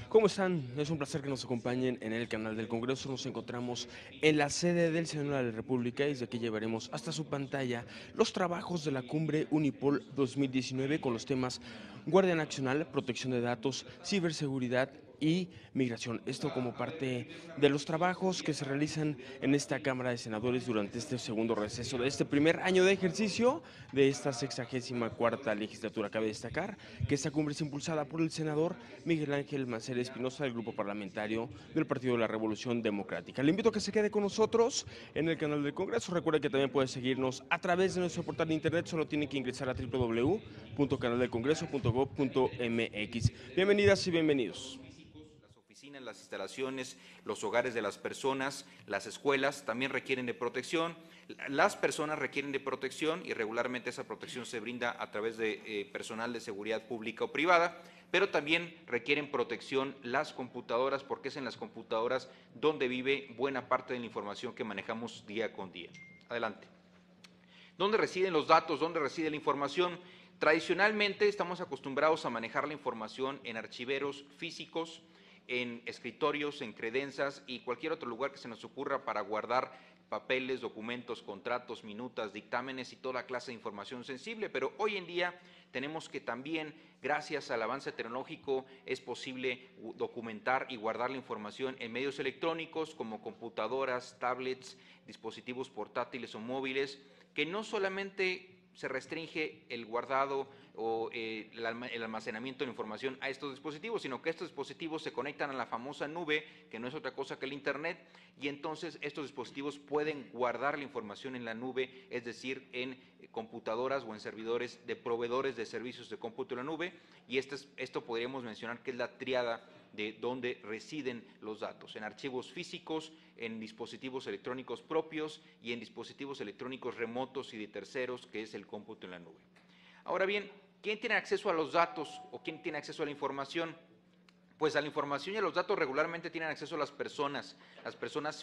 ¿Cómo están? Es un placer que nos acompañen en el canal del Congreso. Nos encontramos en la sede del Senado de la República y desde aquí llevaremos hasta su pantalla los trabajos de la cumbre Unipol 2019 con los temas Guardia Nacional, protección de datos, ciberseguridad y migración. Esto como parte de los trabajos que se realizan en esta Cámara de Senadores durante este segundo receso de este primer año de ejercicio de esta 64ª legislatura. Cabe destacar que esta cumbre es impulsada por el senador Miguel Ángel Mancera Espinosa del Grupo Parlamentario del Partido de la Revolución Democrática. Le invito a que se quede con nosotros en el canal del Congreso. Recuerde que también puede seguirnos a través de nuestro portal de internet. Solo tiene que ingresar a www.canaldelcongreso.gov.mx. Bienvenidas y bienvenidos. Las oficinas, las instalaciones, los hogares de las personas, las escuelas también requieren de protección. Las personas requieren de protección y regularmente esa protección se brinda a través de personal de seguridad pública o privada, pero también requieren protección las computadoras porque es en las computadoras donde vive buena parte de la información que manejamos día con día. Adelante. ¿Dónde residen los datos? ¿Dónde reside la información? Tradicionalmente estamos acostumbrados a manejar la información en archiveros físicos, en escritorios, en credenzas y cualquier otro lugar que se nos ocurra para guardar papeles, documentos, contratos, minutas, dictámenes y toda clase de información sensible, pero hoy en día tenemos que también, gracias al avance tecnológico, es posible documentar y guardar la información en medios electrónicos como computadoras, tablets, dispositivos portátiles o móviles, que no solamente se restringe el guardado o el almacenamiento de la información a estos dispositivos, sino que estos dispositivos se conectan a la famosa nube, que no es otra cosa que el Internet, y entonces estos dispositivos pueden guardar la información en la nube, es decir, en computadoras o en servidores de proveedores de servicios de cómputo en la nube, y esto podríamos mencionar que es la tríada de dónde residen los datos, en archivos físicos, en dispositivos electrónicos propios y en dispositivos electrónicos remotos y de terceros, que es el cómputo en la nube. Ahora bien, ¿quién tiene acceso a los datos o quién tiene acceso a la información? Pues a la información y a los datos regularmente tienen acceso las personas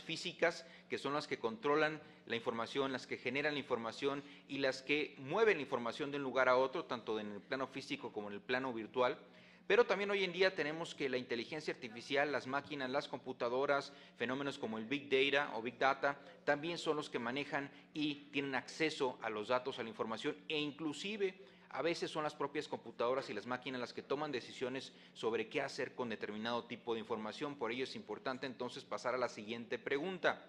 físicas, que son las que controlan la información, las que generan la información y las que mueven la información de un lugar a otro, tanto en el plano físico como en el plano virtual. Pero también hoy en día tenemos que la inteligencia artificial, las máquinas, las computadoras, fenómenos como el Big Data o Big Data, también son los que manejan y tienen acceso a los datos, a la información e inclusive a veces son las propias computadoras y las máquinas las que toman decisiones sobre qué hacer con determinado tipo de información. Por ello es importante entonces pasar a la siguiente pregunta.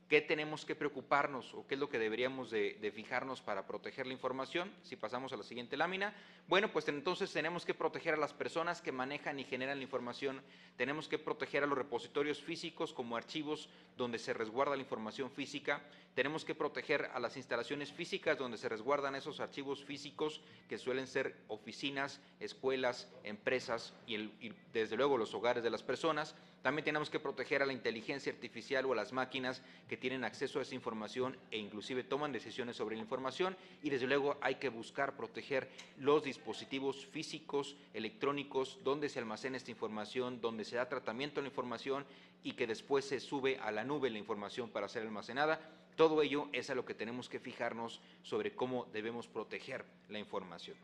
¿Qué tenemos que preocuparnos o qué es lo que deberíamos de fijarnos para proteger la información? Si pasamos a la siguiente lámina. Bueno, pues entonces tenemos que proteger a las personas que manejan y generan la información, tenemos que proteger a los repositorios físicos como archivos donde se resguarda la información física, tenemos que proteger a las instalaciones físicas donde se resguardan esos archivos físicos que suelen ser oficinas, escuelas, empresas y desde luego los hogares de las personas. También tenemos que proteger a la inteligencia artificial o a las máquinas que tienen acceso a esa información e inclusive toman decisiones sobre la información y desde luego hay que buscar proteger los dispositivos físicos, electrónicos, donde se almacena esta información, donde se da tratamiento a la información y que después se sube a la nube la información para ser almacenada. Todo ello es a lo que tenemos que fijarnos sobre cómo debemos proteger la información.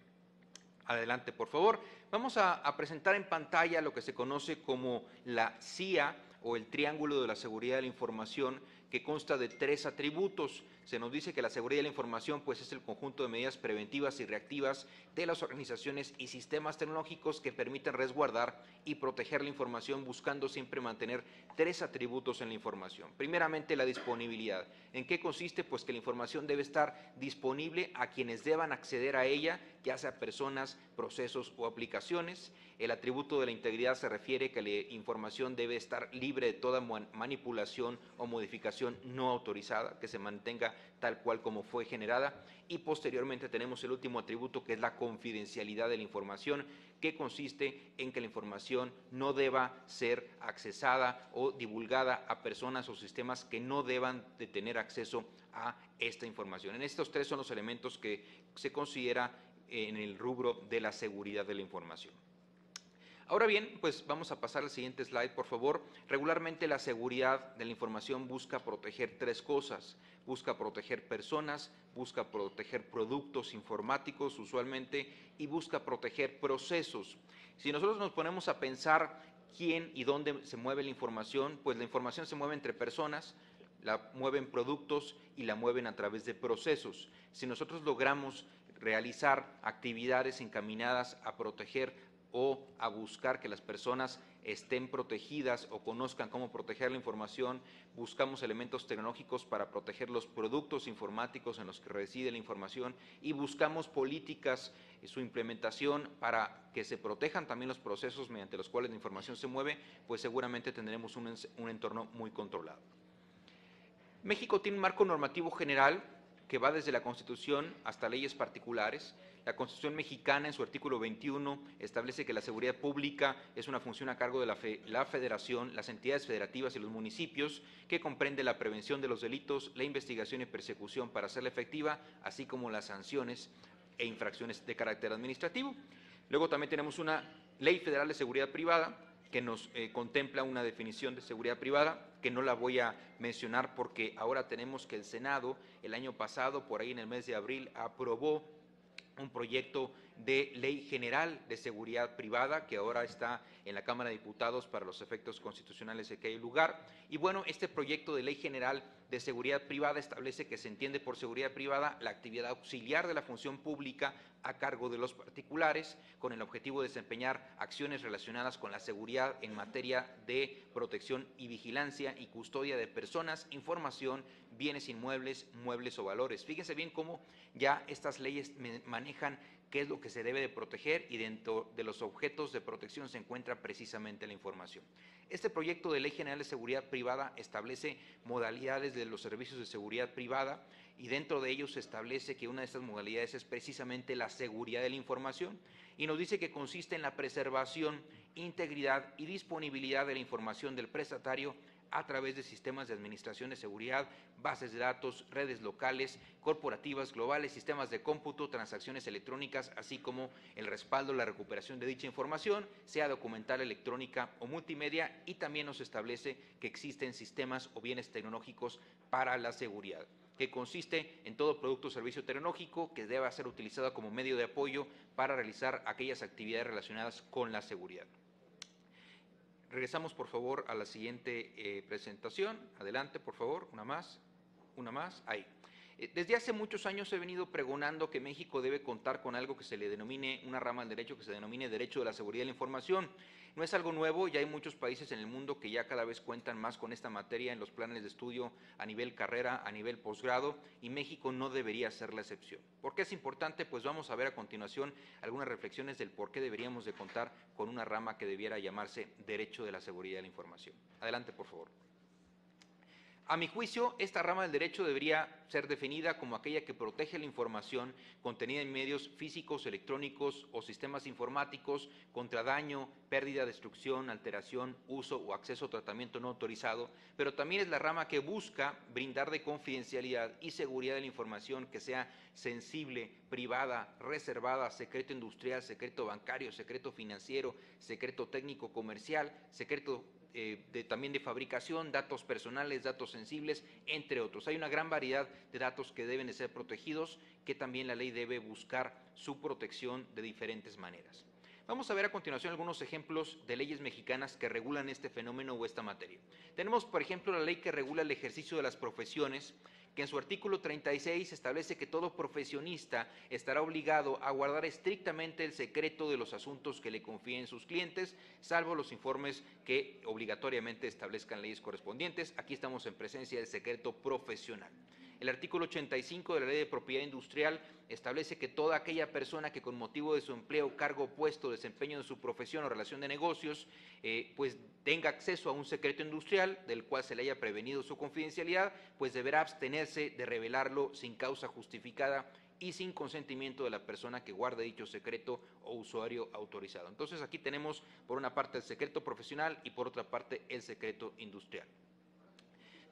Adelante, por favor. Vamos a presentar en pantalla lo que se conoce como la CIA o el Triángulo de la Seguridad de la Información, que consta de 3 atributos. Se nos dice que la seguridad de la información pues, es el conjunto de medidas preventivas y reactivas de las organizaciones y sistemas tecnológicos que permiten resguardar y proteger la información, buscando siempre mantener 3 atributos en la información. Primeramente, la disponibilidad. ¿En qué consiste? Pues que la información debe estar disponible a quienes deban acceder a ella, ya sea personas, procesos o aplicaciones. El atributo de la integridad se refiere que la información debe estar libre de toda manipulación o modificación no autorizada, que se mantenga tal cual como fue generada. Y posteriormente tenemos el último atributo, que es la confidencialidad de la información, que consiste en que la información no deba ser accesada o divulgada a personas o sistemas que no deban de tener acceso a esta información. En estos 3 son los elementos que se considera en el rubro de la seguridad de la información. Ahora bien, pues vamos a pasar al siguiente slide, por favor. Regularmente la seguridad de la información busca proteger 3 cosas. Busca proteger personas, busca proteger productos informáticos usualmente y busca proteger procesos. Si nosotros nos ponemos a pensar ¿Quién y dónde se mueve la información? Pues la información se mueve entre personas, la mueven productos y la mueven a través de procesos. Si nosotros logramos realizar actividades encaminadas a proteger o a buscar que las personas estén protegidas o conozcan cómo proteger la información, buscamos elementos tecnológicos para proteger los productos informáticos en los que reside la información y buscamos políticas y su implementación para que se protejan también los procesos mediante los cuales la información se mueve, pues seguramente tendremos un entorno muy controlado. México tiene un marco normativo general que va desde la Constitución hasta leyes particulares. La Constitución mexicana, en su artículo 21, establece que la seguridad pública es una función a cargo de la Federación, las entidades federativas y los municipios, que comprende la prevención de los delitos, la investigación y persecución para hacerla efectiva, así como las sanciones e infracciones de carácter administrativo. Luego también tenemos una Ley Federal de Seguridad Privada, que nos contempla una definición de seguridad privada, que no la voy a mencionar porque ahora tenemos que el Senado, el año pasado, por ahí en el mes de abril, aprobó un proyecto de ley general de seguridad privada que ahora está en la Cámara de Diputados para los efectos constitucionales de que hay lugar. Y bueno, este proyecto de ley general de seguridad privada establece que se entiende por seguridad privada la actividad auxiliar de la función pública a cargo de los particulares, con el objetivo de desempeñar acciones relacionadas con la seguridad en materia de protección y vigilancia y custodia de personas, información, bienes inmuebles, muebles o valores. Fíjense bien cómo ya estas leyes manejan qué es lo que se debe de proteger y dentro de los objetos de protección se encuentra precisamente la información. Este proyecto de Ley General de Seguridad Privada establece modalidades de los servicios de seguridad privada y dentro de ellos se establece que una de estas modalidades es precisamente la seguridad de la información y nos dice que consiste en la preservación, integridad y disponibilidad de la información del prestatario a través de sistemas de administración de seguridad, bases de datos, redes locales, corporativas, globales, sistemas de cómputo, transacciones electrónicas, así como el respaldo, la recuperación de dicha información, sea documental, electrónica o multimedia, y también nos establece que existen sistemas o bienes tecnológicos para la seguridad, que consiste en todo producto o servicio tecnológico que deba ser utilizado como medio de apoyo para realizar aquellas actividades relacionadas con la seguridad. Regresamos, por favor, a la siguiente presentación. Adelante, por favor, una más, ahí. Desde hace muchos años he venido pregonando que México debe contar con algo que se le denomine, una rama del derecho que se denomine Derecho de la Seguridad de la Información. No es algo nuevo, ya hay muchos países en el mundo que ya cada vez cuentan más con esta materia en los planes de estudio a nivel carrera, a nivel posgrado, y México no debería ser la excepción. ¿Por qué es importante? Pues vamos a ver a continuación algunas reflexiones del por qué deberíamos de contar con una rama que debiera llamarse Derecho de la Seguridad de la Información. Adelante, por favor. A mi juicio, esta rama del derecho debería ser definida como aquella que protege la información contenida en medios físicos, electrónicos o sistemas informáticos contra daño, pérdida, destrucción, alteración, uso o acceso o tratamiento no autorizado, pero también es la rama que busca brindar de confidencialidad y seguridad de la información que sea sensible, privada, reservada, secreto industrial, secreto bancario, secreto financiero, secreto técnico comercial, secreto también de fabricación, datos personales, datos sensibles, entre otros. Hay una gran variedad de datos que deben de ser protegidos, que también la ley debe buscar su protección de diferentes maneras. Vamos a ver a continuación algunos ejemplos de leyes mexicanas que regulan este fenómeno o esta materia. Tenemos, por ejemplo, la ley que regula el ejercicio de las profesiones, que en su artículo 36 establece que todo profesionista estará obligado a guardar estrictamente el secreto de los asuntos que le confíen sus clientes, salvo los informes que obligatoriamente establezcan leyes correspondientes. Aquí estamos en presencia del secreto profesional. El artículo 85 de la Ley de Propiedad Industrial establece que toda aquella persona que con motivo de su empleo, cargo, puesto, desempeño de su profesión o relación de negocios, pues tenga acceso a un secreto industrial del cual se le haya prevenido su confidencialidad, pues deberá abstenerse de revelarlo sin causa justificada y sin consentimiento de la persona que guarde dicho secreto o usuario autorizado. Entonces aquí tenemos por una parte el secreto profesional y por otra parte el secreto industrial.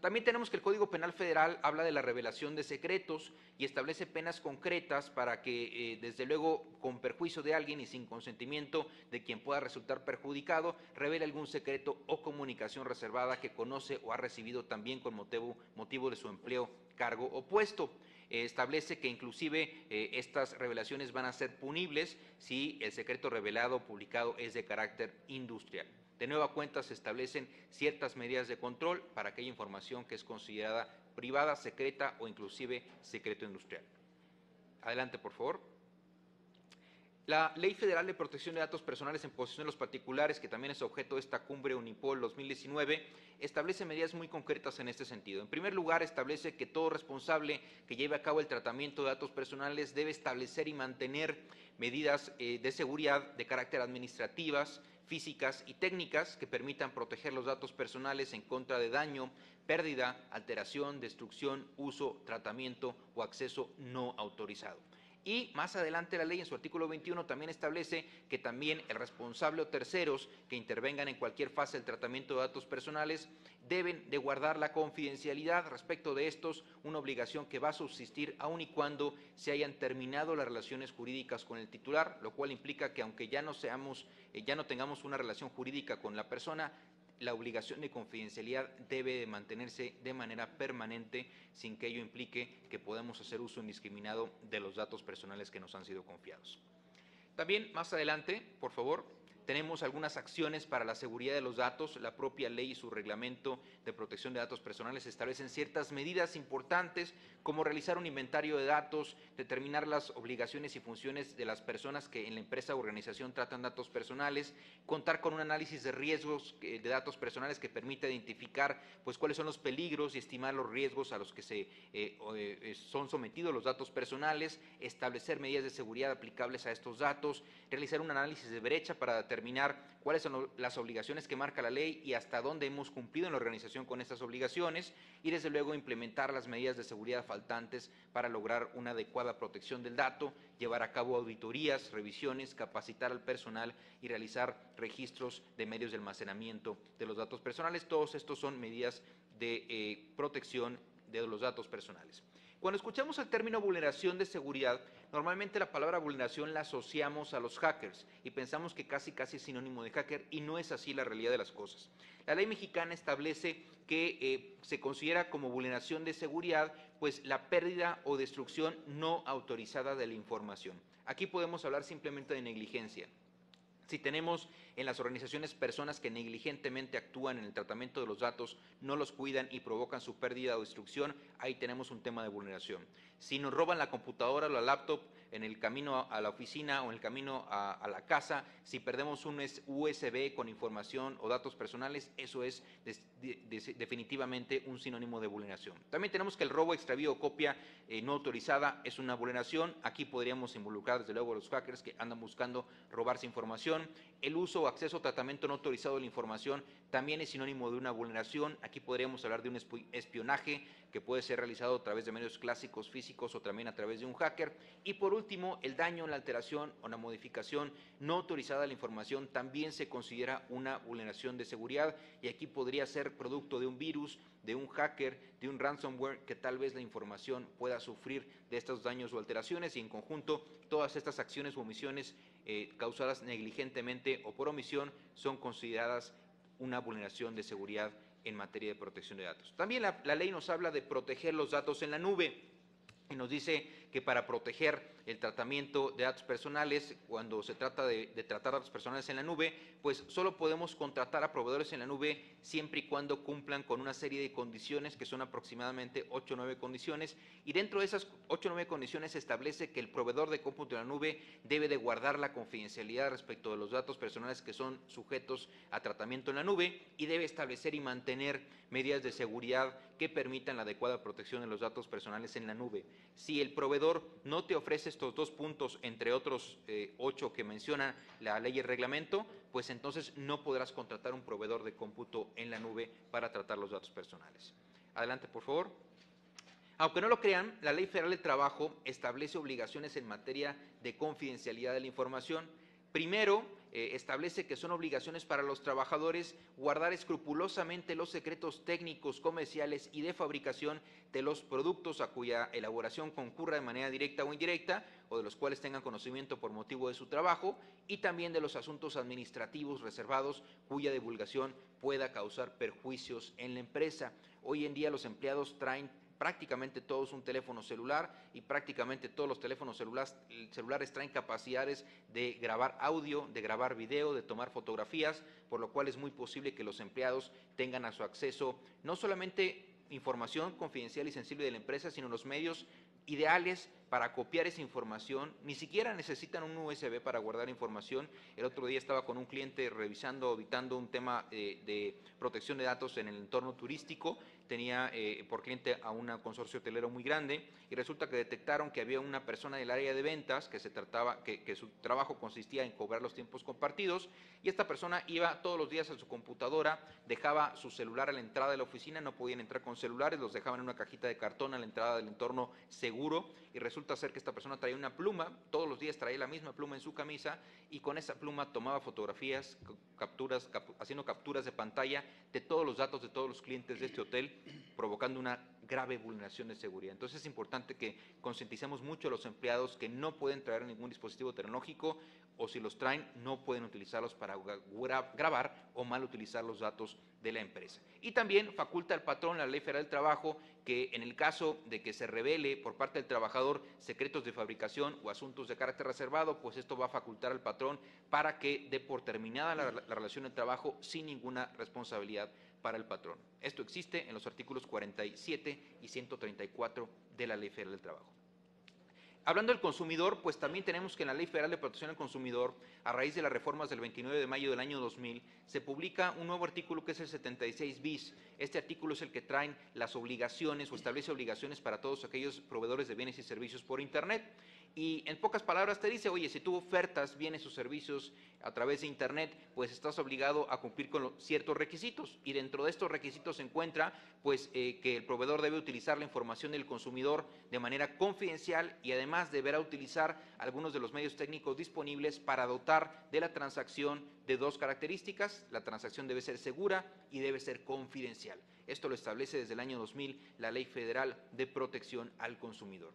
También tenemos que el Código Penal Federal habla de la revelación de secretos y establece penas concretas para que, desde luego, con perjuicio de alguien y sin consentimiento de quien pueda resultar perjudicado, revele algún secreto o comunicación reservada que conoce o ha recibido también con motivo de su empleo, cargo o puesto. Establece que inclusive estas revelaciones van a ser punibles si el secreto revelado o publicado es de carácter industrial. De nueva cuenta, se establecen ciertas medidas de control para aquella información que es considerada privada, secreta o inclusive secreto industrial. Adelante, por favor. La Ley Federal de Protección de Datos Personales en posesión de los particulares, que también es objeto de esta cumbre Unipol 2019, establece medidas muy concretas en este sentido. En primer lugar, establece que todo responsable que lleve a cabo el tratamiento de datos personales debe establecer y mantener medidas de seguridad de carácter administrativas, físicas y técnicas que permitan proteger los datos personales en contra de daño, pérdida, alteración, destrucción, uso, tratamiento o acceso no autorizado. Y más adelante la ley en su artículo 21 también establece que también el responsable o terceros que intervengan en cualquier fase del tratamiento de datos personales deben de guardar la confidencialidad respecto de estos, una obligación que va a subsistir aun y cuando se hayan terminado las relaciones jurídicas con el titular, lo cual implica que aunque ya no tengamos una relación jurídica con la persona, la obligación de confidencialidad debe de mantenerse de manera permanente sin que ello implique que podamos hacer uso indiscriminado de los datos personales que nos han sido confiados. También más adelante, por favor, tenemos algunas acciones para la seguridad de los datos. La propia ley y su reglamento de protección de datos personales establecen ciertas medidas importantes como realizar un inventario de datos, determinar las obligaciones y funciones de las personas que en la empresa o organización tratan datos personales, contar con un análisis de riesgos de datos personales que permita identificar pues cuáles son los peligros y estimar los riesgos a los que son sometidos los datos personales, establecer medidas de seguridad aplicables a estos datos, realizar un análisis de brecha para determinar cuáles son las obligaciones que marca la ley y hasta dónde hemos cumplido en la organización con estas obligaciones y desde luego implementar las medidas de seguridad faltantes para lograr una adecuada protección del dato, llevar a cabo auditorías, revisiones, capacitar al personal y realizar registros de medios de almacenamiento de los datos personales. Todos estos son medidas de protección de los datos personales. Cuando escuchamos el término vulneración de seguridad, normalmente la palabra vulneración la asociamos a los hackers y pensamos que casi es sinónimo de hacker y no es así la realidad de las cosas. La ley mexicana establece que se considera como vulneración de seguridad pues la pérdida o destrucción no autorizada de la información. Aquí podemos hablar simplemente de negligencia. Si tenemos en las organizaciones personas que negligentemente actúan en el tratamiento de los datos, no los cuidan y provocan su pérdida o destrucción, ahí tenemos un tema de vulneración. Si nos roban la computadora o la laptop en el camino a la oficina o en el camino a la casa, si perdemos un USB con información o datos personales, eso es definitivamente un sinónimo de vulneración. También tenemos que el robo, extravío o copia no autorizada es una vulneración. Aquí podríamos involucrar desde luego a los hackers que andan buscando robarse información. El uso o acceso o tratamiento no autorizado de la información también es sinónimo de una vulneración. Aquí podríamos hablar de un espionaje que puede ser realizado a través de medios clásicos, físicos o también a través de un hacker. Y por último, el daño, la alteración o la modificación no autorizada de la información también se considera una vulneración de seguridad y aquí podría ser producto de un virus, de un hacker, de un ransomware que tal vez la información pueda sufrir de estos daños o alteraciones y en conjunto todas estas acciones o omisiones causadas negligentemente o por omisión son consideradas una vulneración de seguridad en materia de protección de datos. También la ley nos habla de proteger los datos en la nube y nos dice que para proteger el tratamiento de datos personales, cuando se trata de tratar datos personales en la nube, pues solo podemos contratar a proveedores en la nube siempre y cuando cumplan con una serie de condiciones que son aproximadamente 8 o 9 condiciones y dentro de esas 8 o 9 condiciones se establece que el proveedor de cómputo en la nube debe de guardar la confidencialidad respecto de los datos personales que son sujetos a tratamiento en la nube y debe establecer y mantener medidas de seguridad que permitan la adecuada protección de los datos personales en la nube. Si el proveedor no te ofrece estos dos puntos, entre otros 8 que menciona la ley y el reglamento, pues entonces no podrás contratar un proveedor de cómputo en la nube para tratar los datos personales. Adelante, por favor. Aunque no lo crean, la Ley Federal del Trabajo establece obligaciones en materia de confidencialidad de la información. Primero, establece que son obligaciones para los trabajadores guardar escrupulosamente los secretos técnicos, comerciales y de fabricación de los productos a cuya elaboración concurra de manera directa o indirecta, o de los cuales tengan conocimiento por motivo de su trabajo, y también de los asuntos administrativos reservados cuya divulgación pueda causar perjuicios en la empresa. Hoy en día los empleados traen prácticamente todos un teléfono celular y prácticamente todos los teléfonos celulares traen capacidades de grabar audio, de grabar video, de tomar fotografías, por lo cual es muy posible que los empleados tengan a su acceso no solamente información confidencial y sensible de la empresa, sino los medios ideales para copiar esa información. Ni siquiera necesitan un USB para guardar información. El otro día estaba con un cliente revisando, auditando un tema de protección de datos en el entorno turístico. Tenía por cliente a un consorcio hotelero muy grande y resulta que detectaron que había una persona del área de ventas que su trabajo consistía en cobrar los tiempos compartidos, y esta persona iba todos los días a su computadora, dejaba su celular a la entrada de la oficina, no podían entrar con celulares, los dejaban en una cajita de cartón a la entrada del entorno seguro, y resulta ser que esta persona traía una pluma, todos los días traía la misma pluma en su camisa, y con esa pluma tomaba fotografías, haciendo capturas de pantalla de todos los datos de todos los clientes de este hotel, provocando una grave vulneración de seguridad. Entonces es importante que concienticemos mucho a los empleados que no pueden traer ningún dispositivo tecnológico, o si los traen no pueden utilizarlos para grabar o mal utilizar los datos de la empresa. Y también faculta al patrón la Ley Federal del Trabajo que en el caso de que se revele por parte del trabajador secretos de fabricación o asuntos de carácter reservado, pues esto va a facultar al patrón para que dé por terminada la relación de trabajo sin ninguna responsabilidad para el patrón. Esto existe en los artículos 47 y 134 de la Ley Federal del Trabajo. Hablando del consumidor, pues también tenemos que en la Ley Federal de Protección al Consumidor, a raíz de las reformas del 29 de mayo del año 2000, se publica un nuevo artículo que es el 76 bis. Este artículo es el que trae las obligaciones o establece obligaciones para todos aquellos proveedores de bienes y servicios por Internet. Y en pocas palabras te dice, oye, si tú ofertas bienes o servicios a través de Internet, pues estás obligado a cumplir con ciertos requisitos. Y dentro de estos requisitos se encuentra pues, que el proveedor debe utilizar la información del consumidor de manera confidencial y además deberá utilizar algunos de los medios técnicos disponibles para dotar de la transacción de dos características. La transacción debe ser segura y debe ser confidencial. Esto lo establece desde el año 2000 la Ley Federal de Protección al Consumidor.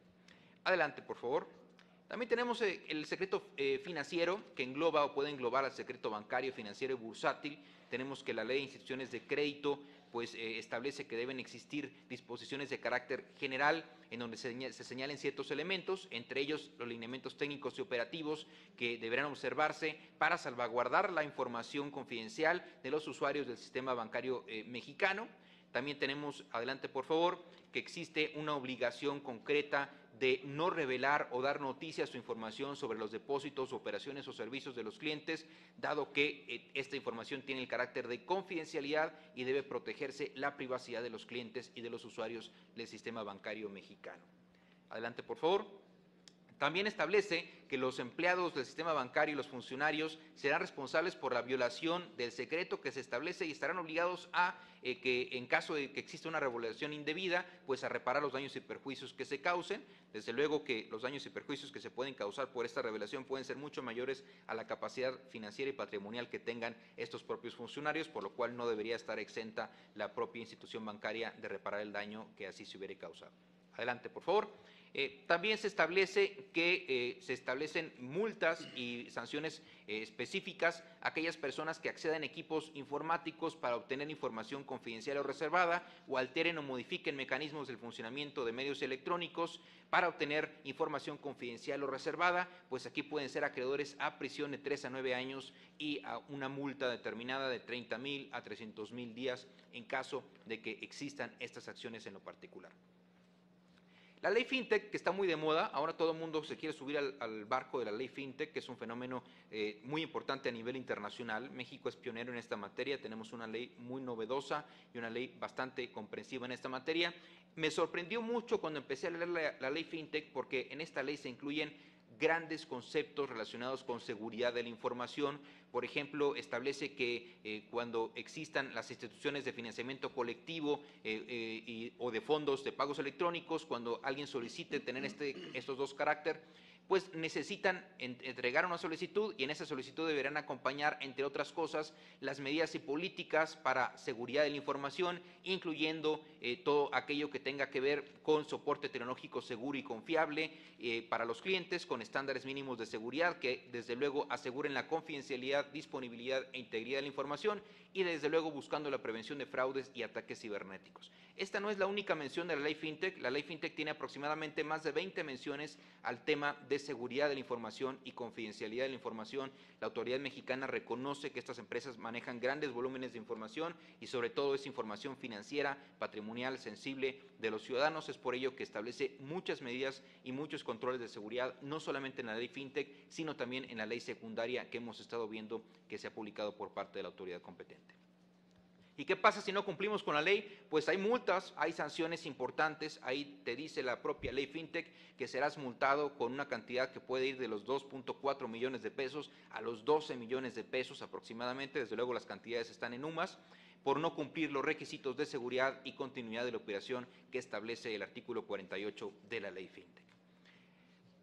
Adelante, por favor. También tenemos el secreto financiero, que engloba o puede englobar al secreto bancario, financiero y bursátil. Tenemos que la Ley de Instituciones de Crédito pues, establece que deben existir disposiciones de carácter general en donde se señalen ciertos elementos, entre ellos los lineamientos técnicos y operativos que deberán observarse para salvaguardar la información confidencial de los usuarios del sistema bancario mexicano. También tenemos, adelante por favor, que existe una obligación concreta de no revelar o dar noticias o información sobre los depósitos, operaciones o servicios de los clientes, dado que esta información tiene el carácter de confidencialidad y debe protegerse la privacidad de los clientes y de los usuarios del sistema bancario mexicano. Adelante, por favor. También establece que los empleados del sistema bancario y los funcionarios serán responsables por la violación del secreto que se establece y estarán obligados a que en caso de que exista una regulación indebida, pues a reparar los daños y perjuicios que se causen. Desde luego que los daños y perjuicios que se pueden causar por esta revelación pueden ser mucho mayores a la capacidad financiera y patrimonial que tengan estos propios funcionarios, por lo cual no debería estar exenta la propia institución bancaria de reparar el daño que así se hubiera causado. Adelante, por favor. También se establece que se establecen multas y sanciones específicas a aquellas personas que accedan a equipos informáticos para obtener información confidencial o reservada, o alteren o modifiquen mecanismos del funcionamiento de medios electrónicos para obtener información confidencial o reservada, pues aquí pueden ser acreedores a prisión de 3 a 9 años y a una multa determinada de 30,000 a 300,000 días en caso de que existan estas acciones en lo particular. La ley FinTech, que está muy de moda, ahora todo el mundo se quiere subir al barco de la ley FinTech, que es un fenómeno muy importante a nivel internacional. México es pionero en esta materia, tenemos una ley muy novedosa y una ley bastante comprensiva en esta materia. Me sorprendió mucho cuando empecé a leer la ley FinTech, porque en esta ley se incluyen grandes conceptos relacionados con seguridad de la información. Por ejemplo, establece que cuando existan las instituciones de financiamiento colectivo o de fondos de pagos electrónicos, cuando alguien solicite tener estos dos caracteres, pues necesitan entregar una solicitud y en esa solicitud deberán acompañar, entre otras cosas, las medidas y políticas para seguridad de la información, incluyendo todo aquello que tenga que ver con soporte tecnológico seguro y confiable para los clientes, con estándares mínimos de seguridad que desde luego aseguren la confidencialidad, disponibilidad e integridad de la información y desde luego buscando la prevención de fraudes y ataques cibernéticos. Esta no es la única mención de la ley FinTech. La ley FinTech tiene aproximadamente más de 20 menciones al tema de seguridad de la información y confidencialidad de la información. La autoridad mexicana reconoce que estas empresas manejan grandes volúmenes de información y sobre todo es información financiera, patrimonial, sensible de los ciudadanos. Es por ello que establece muchas medidas y muchos controles de seguridad, no solamente en la ley FinTech, sino también en la ley secundaria que hemos estado viendo que se ha publicado por parte de la autoridad competente. ¿Y qué pasa si no cumplimos con la ley? Pues hay multas, hay sanciones importantes, ahí te dice la propia ley FinTech que serás multado con una cantidad que puede ir de los 2.4 millones de pesos a los 12 millones de pesos aproximadamente, desde luego las cantidades están en UMAS, por no cumplir los requisitos de seguridad y continuidad de la operación que establece el artículo 48 de la ley FinTech.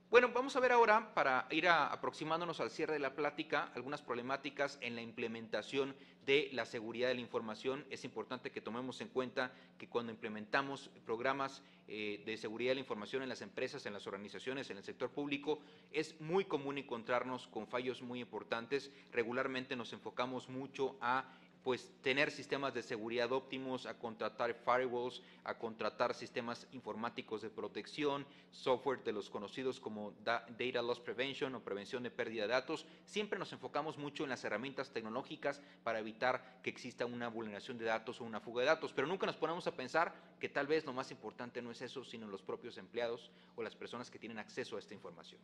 Bueno, vamos a ver ahora, para ir aproximándonos al cierre de la plática, algunas problemáticas en la implementación de la seguridad de la información. Es importante que tomemos en cuenta que cuando implementamos programas de seguridad de la información en las empresas, en las organizaciones, en el sector público, es muy común encontrarnos con fallos muy importantes. Regularmente nos enfocamos mucho a tener sistemas de seguridad óptimos, a contratar firewalls, a contratar sistemas informáticos de protección, software de los conocidos como Data Loss Prevention o prevención de pérdida de datos. Siempre nos enfocamos mucho en las herramientas tecnológicas para evitar que exista una vulneración de datos o una fuga de datos, pero nunca nos ponemos a pensar que tal vez lo más importante no es eso, sino los propios empleados o las personas que tienen acceso a esta información.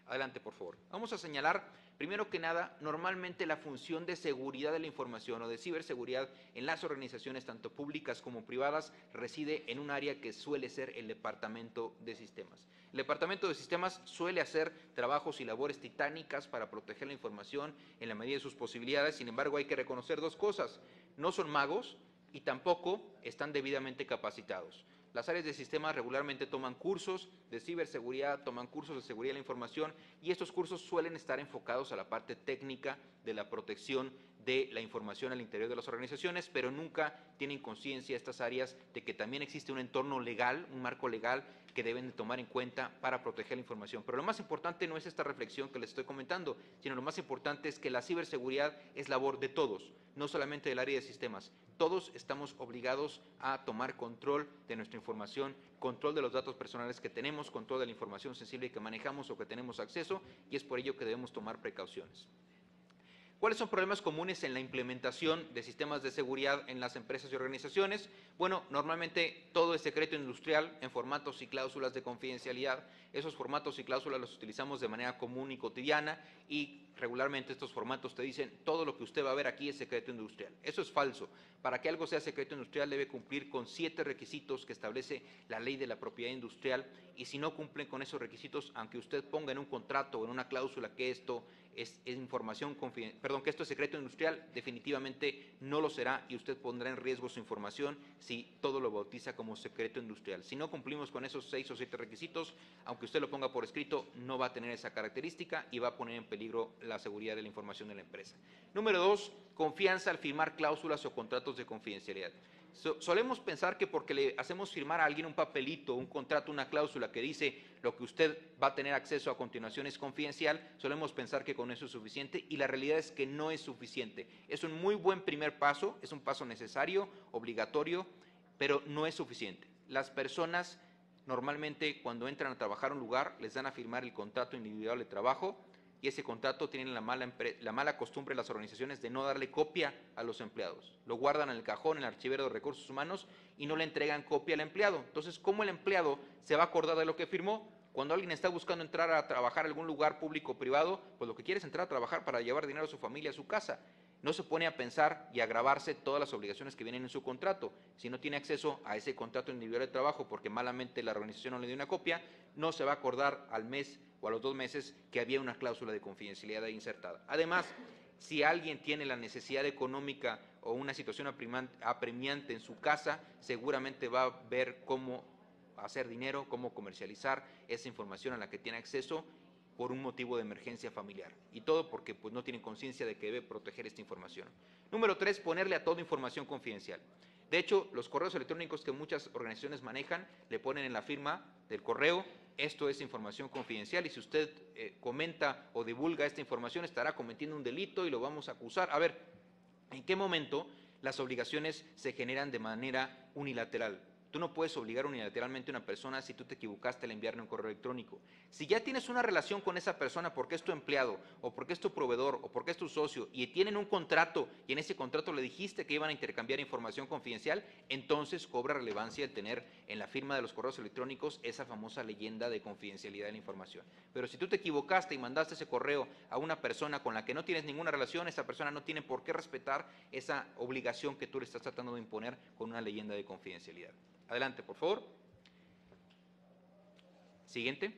Adelante, por favor. Vamos a señalar, primero que nada, normalmente la función de seguridad de la información o de ciberseguridad en las organizaciones, tanto públicas como privadas, reside en un área que suele ser el departamento de sistemas. El departamento de sistemas suele hacer trabajos y labores titánicas para proteger la información en la medida de sus posibilidades. Sin embargo, hay que reconocer dos cosas: no son magos y tampoco están debidamente capacitados. Las áreas de sistemas regularmente toman cursos de ciberseguridad, toman cursos de seguridad de la información y estos cursos suelen estar enfocados a la parte técnica de la protección de la información al interior de las organizaciones, pero nunca tienen conciencia estas áreas de que también existe un entorno legal, un marco legal que deben de tomar en cuenta para proteger la información. Pero lo más importante no es esta reflexión que les estoy comentando, sino lo más importante es que la ciberseguridad es labor de todos, no solamente del área de sistemas. Todos estamos obligados a tomar control de nuestra información, control de los datos personales que tenemos, control de la información sensible que manejamos o que tenemos acceso, y es por ello que debemos tomar precauciones. ¿Cuáles son problemas comunes en la implementación de sistemas de seguridad en las empresas y organizaciones? Bueno, normalmente todo es secreto industrial en formatos y cláusulas de confidencialidad. Esos formatos y cláusulas los utilizamos de manera común y cotidiana y regularmente estos formatos te dicen todo lo que usted va a ver aquí es secreto industrial. Eso es falso. Para que algo sea secreto industrial debe cumplir con 7 requisitos que establece la ley de la propiedad industrial y si no cumplen con esos requisitos, aunque usted ponga en un contrato o en una cláusula que esto es información que esto es secreto industrial, definitivamente no lo será y usted pondrá en riesgo su información si todo lo bautiza como secreto industrial. Si no cumplimos con esos 6 o 7 requisitos, aunque usted lo ponga por escrito, no va a tener esa característica y va a poner en peligro la seguridad de la información de la empresa. Número 2, confianza al firmar cláusulas o contratos de confidencialidad. Solemos pensar que porque le hacemos firmar a alguien un papelito, un contrato, una cláusula que dice lo que usted va a tener acceso a continuación es confidencial, solemos pensar que con eso es suficiente y la realidad es que no es suficiente. Es un muy buen primer paso, es un paso necesario, obligatorio, pero no es suficiente. Las personas normalmente cuando entran a trabajar a un lugar les dan a firmar el contrato individual de trabajo y ese contrato tiene la mala costumbre de las organizaciones de no darle copia a los empleados. Lo guardan en el cajón, en el archivero de recursos humanos y no le entregan copia al empleado. Entonces, ¿cómo el empleado se va a acordar de lo que firmó? Cuando alguien está buscando entrar a trabajar a algún lugar público o privado, pues lo que quiere es entrar a trabajar para llevar dinero a su familia, a su casa. No se pone a pensar y a grabarse todas las obligaciones que vienen en su contrato. Si no tiene acceso a ese contrato individual de trabajo porque malamente la organización no le dio una copia, no se va a acordar al mes o a los 2 meses que había una cláusula de confidencialidad ahí insertada. Además, si alguien tiene la necesidad económica o una situación apremiante en su casa, seguramente va a ver cómo hacer dinero, cómo comercializar esa información a la que tiene acceso por un motivo de emergencia familiar. Y todo porque pues, no tienen conciencia de que debe proteger esta información. Número 3, ponerle a todo información confidencial. De hecho, los correos electrónicos que muchas organizaciones manejan, le ponen en la firma del correo, esto es información confidencial, y si usted comenta o divulga esta información, estará cometiendo un delito y lo vamos a acusar. A ver, ¿en qué momento las obligaciones se generan de manera unilateral? Tú no puedes obligar unilateralmente a una persona si tú te equivocaste al enviarle un correo electrónico. Si ya tienes una relación con esa persona porque es tu empleado, o porque es tu proveedor, o porque es tu socio, y tienen un contrato, y en ese contrato le dijiste que iban a intercambiar información confidencial, entonces cobra relevancia el tener en la firma de los correos electrónicos esa famosa leyenda de confidencialidad de la información. Pero si tú te equivocaste y mandaste ese correo a una persona con la que no tienes ninguna relación, esa persona no tiene por qué respetar esa obligación que tú le estás tratando de imponer con una leyenda de confidencialidad. Adelante, por favor. Siguiente.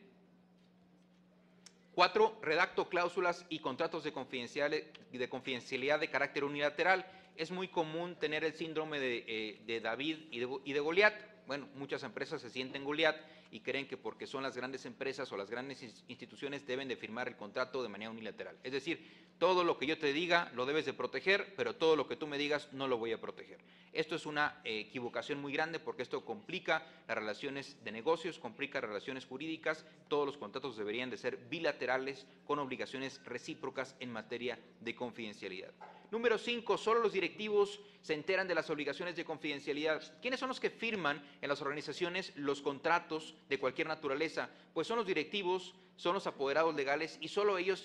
4. Redacto cláusulas y contratos de confidencialidad de carácter unilateral. Es muy común tener el síndrome de David y de Goliat. Bueno, muchas empresas se sienten Goliat y creen que porque son las grandes empresas o las grandes instituciones deben de firmar el contrato de manera unilateral. Es decir, todo lo que yo te diga lo debes de proteger, pero todo lo que tú me digas no lo voy a proteger. Esto es una equivocación muy grande porque esto complica las relaciones de negocios, complica relaciones jurídicas. Todos los contratos deberían de ser bilaterales con obligaciones recíprocas en materia de confidencialidad. Número 5, solo los directivos se enteran de las obligaciones de confidencialidad. ¿Quiénes son los que firman en las organizaciones los contratos de cualquier naturaleza? Pues son los directivos, son los apoderados legales y solo ellos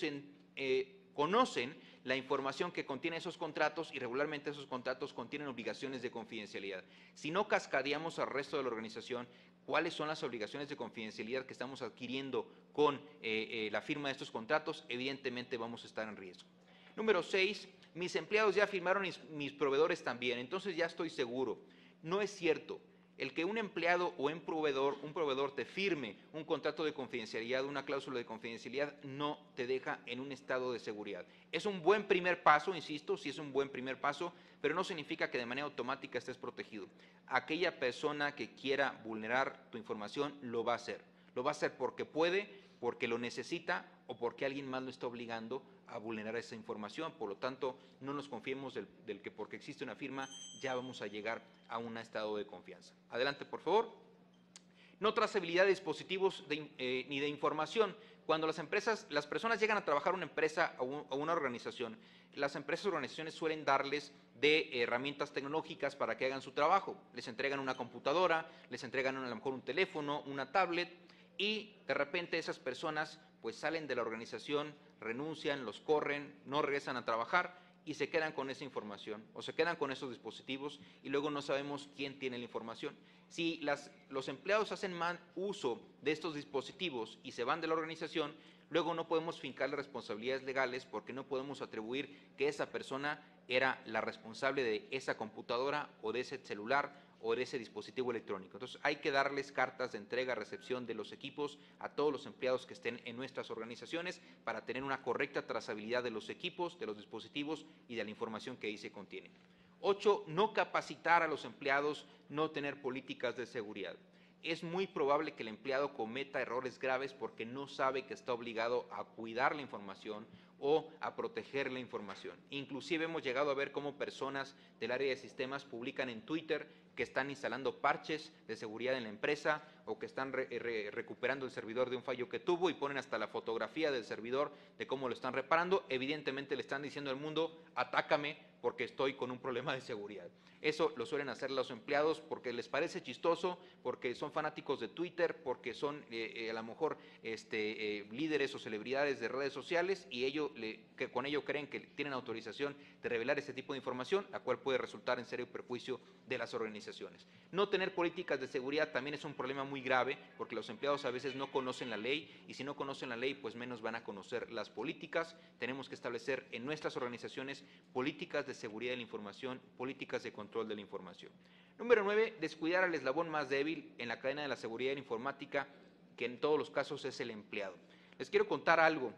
conocen la información que contiene esos contratos y regularmente esos contratos contienen obligaciones de confidencialidad. Si no cascadeamos al resto de la organización, ¿cuáles son las obligaciones de confidencialidad que estamos adquiriendo con la firma de estos contratos? Evidentemente vamos a estar en riesgo. Número 6, mis empleados ya firmaron y mis proveedores también, entonces ya estoy seguro. No es cierto. El que un empleado o un proveedor te firme un contrato de confidencialidad, una cláusula de confidencialidad, no te deja en un estado de seguridad. Es un buen primer paso, insisto, sí es un buen primer paso, pero no significa que de manera automática estés protegido. Aquella persona que quiera vulnerar tu información lo va a hacer. Lo va a hacer porque puede, porque lo necesita o porque alguien más lo está obligando a vulnerar esa información. Por lo tanto, no nos confiemos del que porque existe una firma ya vamos a llegar a un estado de confianza. Adelante, por favor. No trazabilidad de dispositivos ni de información. Cuando las personas llegan a trabajar a una empresa o una organización, las empresas o organizaciones suelen darles de herramientas tecnológicas para que hagan su trabajo. Les entregan una computadora, les entregan a lo mejor un teléfono, una tablet, y de repente esas personas pues salen de la organización, renuncian, los corren, no regresan a trabajar y se quedan con esa información o se quedan con esos dispositivos y luego no sabemos quién tiene la información. Si los empleados hacen mal uso de estos dispositivos y se van de la organización, luego no podemos fincarle responsabilidades legales porque no podemos atribuir que esa persona era la responsable de esa computadora o de ese celular o de ese dispositivo electrónico. Entonces hay que darles cartas de entrega, recepción de los equipos a todos los empleados que estén en nuestras organizaciones para tener una correcta trazabilidad de los equipos, de los dispositivos y de la información que ahí se contiene. 8. No capacitar a los empleados, no tener políticas de seguridad. Es muy probable que el empleado cometa errores graves porque no sabe que está obligado a cuidar la información o a proteger la información. Inclusive hemos llegado a ver cómo personas del área de sistemas publican en Twitter que están instalando parches de seguridad en la empresa o que están recuperando el servidor de un fallo que tuvo y ponen hasta la fotografía del servidor de cómo lo están reparando. Evidentemente le están diciendo al mundo, atácame porque estoy con un problema de seguridad. Eso lo suelen hacer los empleados porque les parece chistoso, porque son fanáticos de Twitter, porque son a lo mejor líderes o celebridades de redes sociales y que con ello creen que tienen autorización de revelar este tipo de información, la cual puede resultar en serio perjuicio de las organizaciones. No tener políticas de seguridad también es un problema muy grave porque los empleados a veces no conocen la ley y si no conocen la ley pues menos van a conocer las políticas. Tenemos que establecer en nuestras organizaciones políticas de seguridad de la información, políticas de control de la información. Número 9, descuidar al eslabón más débil en la cadena de la seguridad de la informática, que en todos los casos es el empleado. Les quiero contar algo.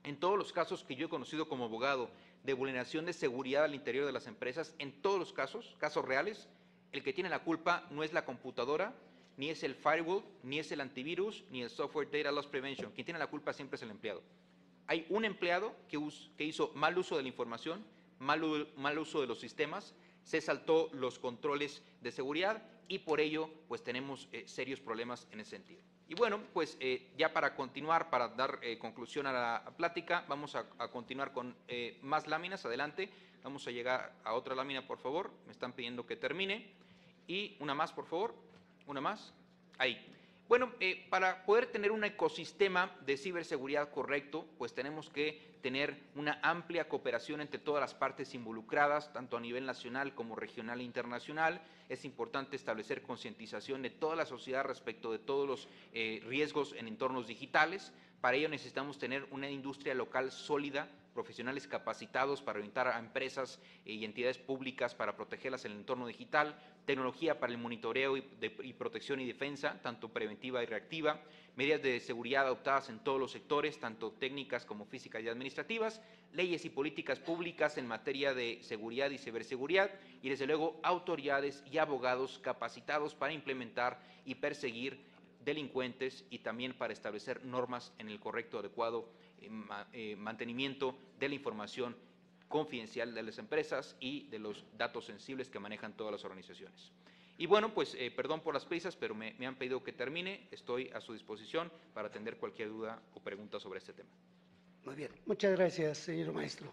En todos los casos que yo he conocido como abogado de vulneración de seguridad al interior de las empresas, en todos los casos reales, el que tiene la culpa no es la computadora, ni es el firewall, ni es el antivirus, ni el software data loss prevention. Quien tiene la culpa siempre es el empleado. Hay un empleado que hizo mal uso de la información, mal uso de los sistemas, se saltó los controles de seguridad y por ello pues tenemos serios problemas en ese sentido. Y bueno, pues ya para continuar, para dar conclusión a la plática, vamos a continuar con más láminas. Adelante, vamos a llegar a otra lámina, por favor. Me están pidiendo que termine. Y una más, por favor. Una más. Ahí. Bueno, para poder tener un ecosistema de ciberseguridad correcto, pues tenemos que tener una amplia cooperación entre todas las partes involucradas, tanto a nivel nacional como regional e internacional. Es importante establecer concientización de toda la sociedad respecto de todos los riesgos en entornos digitales. Para ello necesitamos tener una industria local sólida, profesionales capacitados para orientar a empresas y entidades públicas para protegerlas en el entorno digital, tecnología para el monitoreo y protección y defensa, tanto preventiva y reactiva, medidas de seguridad adoptadas en todos los sectores, tanto técnicas como físicas y administrativas, leyes y políticas públicas en materia de seguridad y ciberseguridad, y desde luego autoridades y abogados capacitados para implementar y perseguir delincuentes y también para establecer normas en el correcto, adecuado mantenimiento de la información confidencial de las empresas y de los datos sensibles que manejan todas las organizaciones. Y bueno, pues perdón por las prisas, pero me han pedido que termine. Estoy a su disposición para atender cualquier duda o pregunta sobre este tema. Muy bien, muchas gracias, señor maestro.